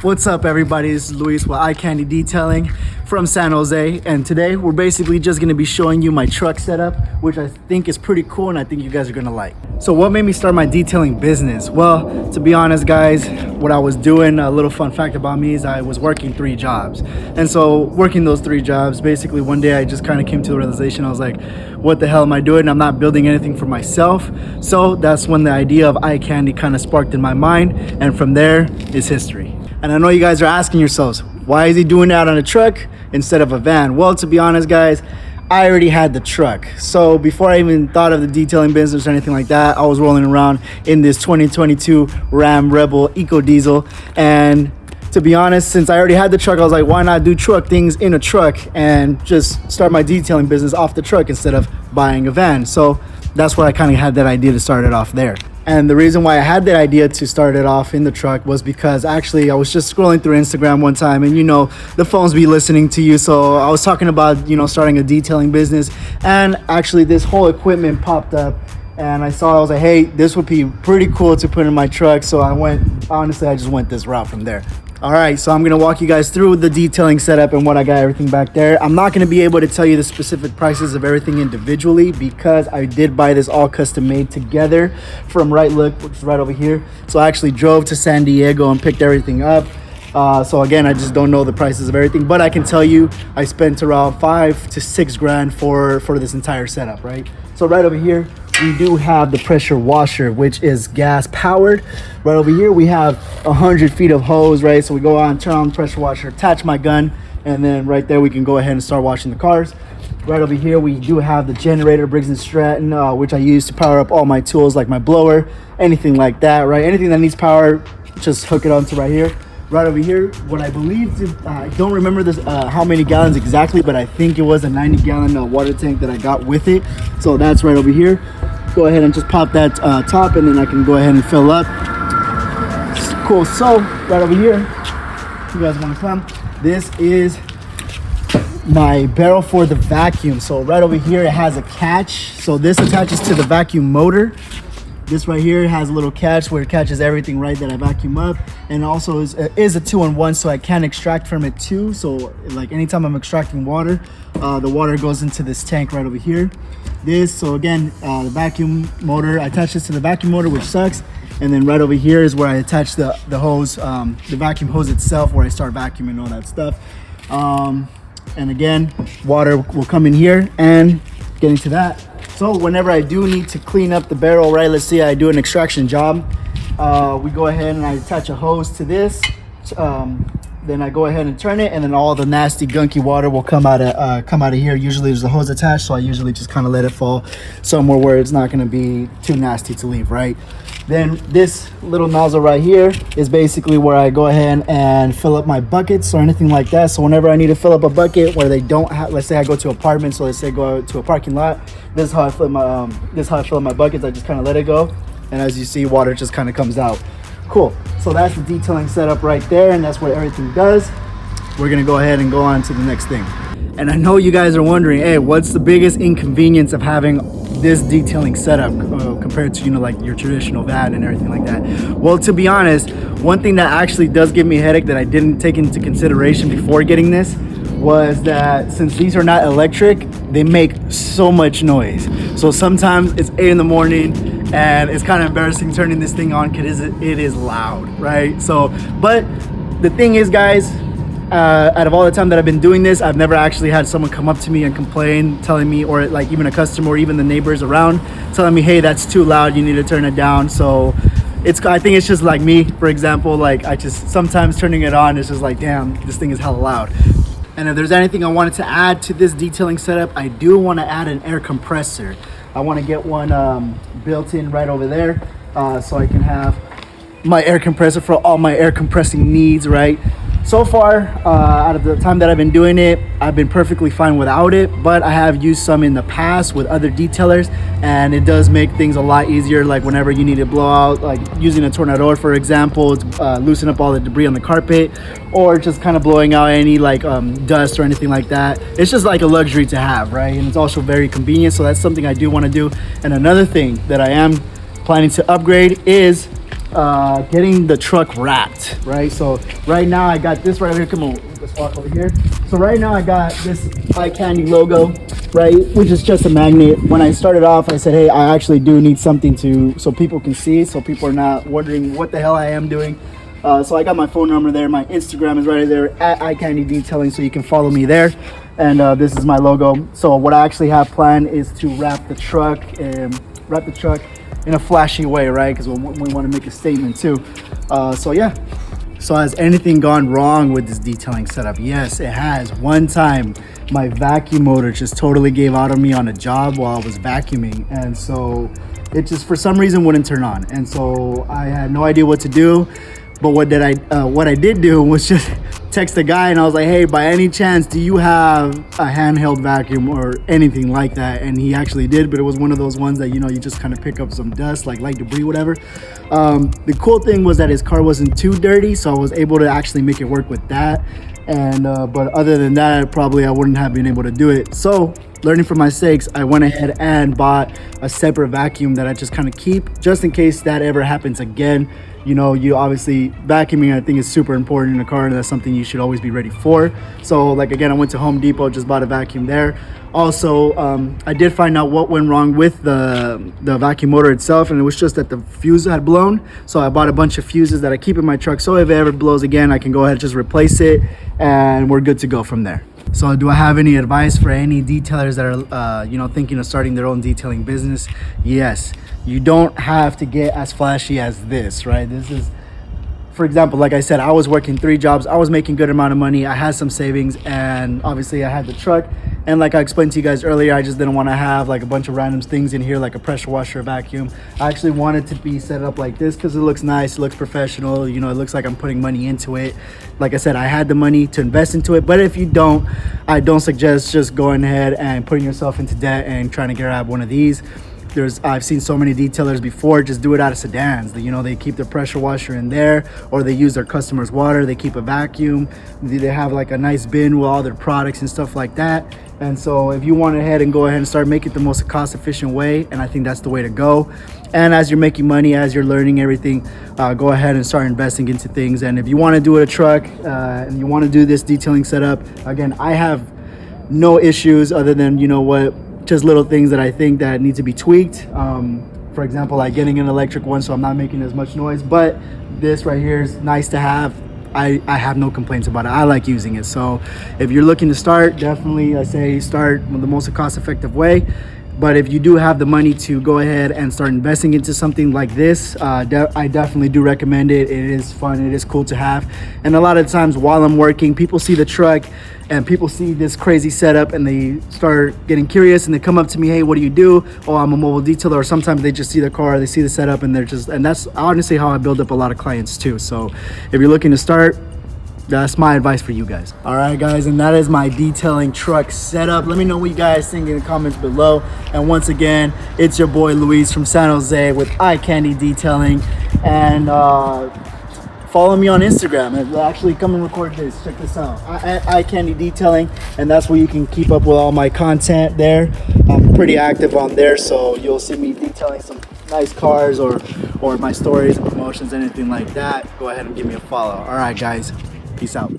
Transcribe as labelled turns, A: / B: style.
A: What's up, everybody? This is Luis with Eye Candy Detailing from San Jose, and today we're basically just going to be showing you my truck setup, which I think is pretty cool and I think you guys are going to like. So what made me start my detailing business? Well, to be honest, guys, what I was doing, a little fun fact about me, is I was working 3 jobs. And so working those 3 jobs, basically one day I just kind of came to the realization, I was like, what the hell am I doing? I'm not building anything for myself. So that's when the idea of Eye Candy kind of sparked in my mind, and from there is history. And I know you guys are asking yourselves, why is he doing that on a truck instead of a van? Well, to be honest, guys, I already had the truck. So before I even thought of the detailing business or anything like that, I was rolling around in this 2022 Ram Rebel Eco Diesel. And to be honest, since I already had the truck, I was like, why not do truck things in a truck and just start my detailing business off the truck instead of buying a van? So that's where I kind of had that idea to start it off there. And the reason why I had the idea to start it off in the truck was because actually I was just scrolling through Instagram one time, and the phones be listening to you. So I was talking about, starting a detailing business, and actually this whole equipment popped up, and I was like, hey, this would be pretty cool to put in my truck. So I just went this route from there. All right, so I'm gonna walk you guys through the detailing setup and what I got everything back there. I'm not gonna be able to tell you the specific prices of everything individually because I did buy this all custom made together from Right Look, which is right over here. So I actually drove to San Diego and picked everything up. So again, I just don't know the prices of everything, but I can tell you I spent around $5 to $6 grand for this entire setup, right? So right over here, we do have the pressure washer, which is gas powered. Right over here, we have 100 feet of hose, right? So we go on, turn on the pressure washer, attach my gun, and then right there, we can go ahead and start washing the cars. Right over here, we do have the generator, Briggs & Stratton, which I use to power up all my tools, like my blower, anything like that, right? Anything that needs power, just hook it onto right here. Right over here, what I believe, I don't remember this how many gallons exactly, but I think it was a 90-gallon water tank that I got with it. So that's right over here. Go ahead and just pop that top, and then I can go ahead and fill up. Cool. So right over here, you guys want to come? This is my barrel for the vacuum. So right over here, it has a catch. So this attaches to the vacuum motor. This right here has a little catch where it catches everything, right, that I vacuum up, and also is a 2-in-1, so I can extract from it too. So like anytime I'm extracting water, the water goes into this tank right over here. So again, the vacuum motor, I attach this to the vacuum motor, which sucks, and then right over here is where I attach the hose, the vacuum hose itself, where I start vacuuming all that stuff. And again, water will come in here, and getting to that. So whenever I do need to clean up the barrel, right, let's say I do an extraction job, we go ahead and I attach a hose to this. Then I go ahead and turn it, and then all the nasty gunky water will come out of here. Usually there's a hose attached, so I usually just kind of let it fall somewhere where it's not going to be too nasty to leave, right? Then this little nozzle right here is basically where I go ahead and fill up my buckets or anything like that. So whenever I need to fill up a bucket where they don't have, let's say I go to apartments, so let's say go to a parking lot, this is how I fill up my buckets. I just kind of let it go, and as you see, water just kind of comes out. Cool. So that's the detailing setup right there, and that's what everything does. We're gonna go ahead and go on to the next thing. And I know you guys are wondering, hey, what's the biggest inconvenience of having this detailing setup compared to like your traditional van and everything like that? Well, to be honest, one thing that actually does give me a headache that I didn't take into consideration before getting this was that since these are not electric, they make so much noise. So sometimes it's 8 in the morning and it's kind of embarrassing turning this thing on because it is loud, right? So, but the thing is, guys, out of all the time that I've been doing this, I've never actually had someone come up to me and complain, telling me, or like even a customer or even the neighbors around telling me, hey, that's too loud, you need to turn it down. So I think it's just like me, for example, like I just sometimes turning it on, it's just like, damn, this thing is hella loud. And if there's anything I wanted to add to this detailing setup, I do want to add an air compressor. I want to get one built in right over there, so I can have my air compressor for all my air compressing needs, right? So far, out of the time that I've been doing it, I've been perfectly fine without it, but I have used some in the past with other detailers, and it does make things a lot easier, like whenever you need to blow out, like using a tornador, for example, loosen up all the debris on the carpet, or just kind of blowing out any like dust or anything like that. It's just like a luxury to have, right? And it's also very convenient, so that's something I do want to do. And another thing that I am planning to upgrade is getting the truck wrapped, right? So right now I got this right here. Come on, let's walk over here. So right now I got this Eye Candy logo, right, which is just a magnet. When I started off, I said, hey, I actually do need something so people can see, so people are not wondering what the hell I am doing. So I got my phone number there. My Instagram is right there at Eye Candy Detailing, so you can follow me there. And this is my logo. So what I actually have planned is to wrap the truck in a flashy way, right? Because we want to make a statement too. So yeah. So has anything gone wrong with this detailing setup? Yes, it has. One time, my vacuum motor just totally gave out on me on a job while I was vacuuming, and so it just for some reason wouldn't turn on. And so I had no idea what to do. But what I did do was just text a guy, and I was like, hey, by any chance, do you have a handheld vacuum or anything like that? And he actually did, but it was one of those ones that, you know, you just kind of pick up some dust, like light debris, whatever. The cool thing was that his car wasn't too dirty, so I was able to actually make it work with that. And but other than that, probably I wouldn't have been able to do it. So learning from my mistakes, I went ahead and bought a separate vacuum that I just kind of keep just in case that ever happens again. You know, you obviously vacuuming, I think, is super important in a car, and that's something you should always be ready for. So like, again, I went to Home Depot, just bought a vacuum there. Also, I did find out what went wrong with the vacuum motor itself, and it was just that the fuse had blown. So I bought a bunch of fuses that I keep in my truck, so if it ever blows again, I can go ahead and just replace it, and we're good to go from there. So do I have any advice for any detailers that are you know, thinking of starting their own detailing business? Yes, you don't have to get as flashy as this, right? This is, for example, like I said, I was working 3 jobs. I was making good amount of money. I had some savings, and obviously I had the truck. And like I explained to you guys earlier, I just didn't want to have like a bunch of random things in here, like a pressure washer, vacuum. I actually wanted to be set up like this because it looks nice, it looks professional. You know, it looks like I'm putting money into it. Like I said, I had the money to invest into it. But if you don't, I don't suggest just going ahead and putting yourself into debt and trying to grab one of these. I've seen so many detailers before just do it out of sedans. You know, they keep their pressure washer in there, or they use their customers' water. They keep a vacuum. They have like a nice bin with all their products and stuff like that. And so if you want ahead and go ahead and start making it the most cost efficient way, and I think that's the way to go. And as you're making money, as you're learning everything, go ahead and start investing into things. And if you want to do a truck and you want to do this detailing setup, again, I have no issues other than, you know what, just little things that I think that need to be tweaked. For example, like getting an electric one so I'm not making as much noise, but this right here is nice to have. I have no complaints about it. I like using it. So if you're looking to start, definitely I say start with the most cost-effective way. But if you do have the money to go ahead and start investing into something like this, I definitely do recommend it. It is fun, it is cool to have. And a lot of times while I'm working, people see the truck and people see this crazy setup and they start getting curious and they come up to me, hey, what do you do? Oh, I'm a mobile detailer. Or sometimes they just see the car, they see the setup, and that's honestly how I build up a lot of clients too. So if you're looking to start, that's my advice for you guys. All right, guys, and that is my detailing truck setup. Let me know what you guys think in the comments below. And once again, it's your boy Luis from San Jose with Eye Candy Detailing. And follow me on Instagram. And actually, come and record this. Check this out. At Eye Candy Detailing, and that's where you can keep up with all my content there. I'm pretty active on there, so you'll see me detailing some nice cars or my stories and promotions, anything like that. Go ahead and give me a follow. All right, guys. Peace out.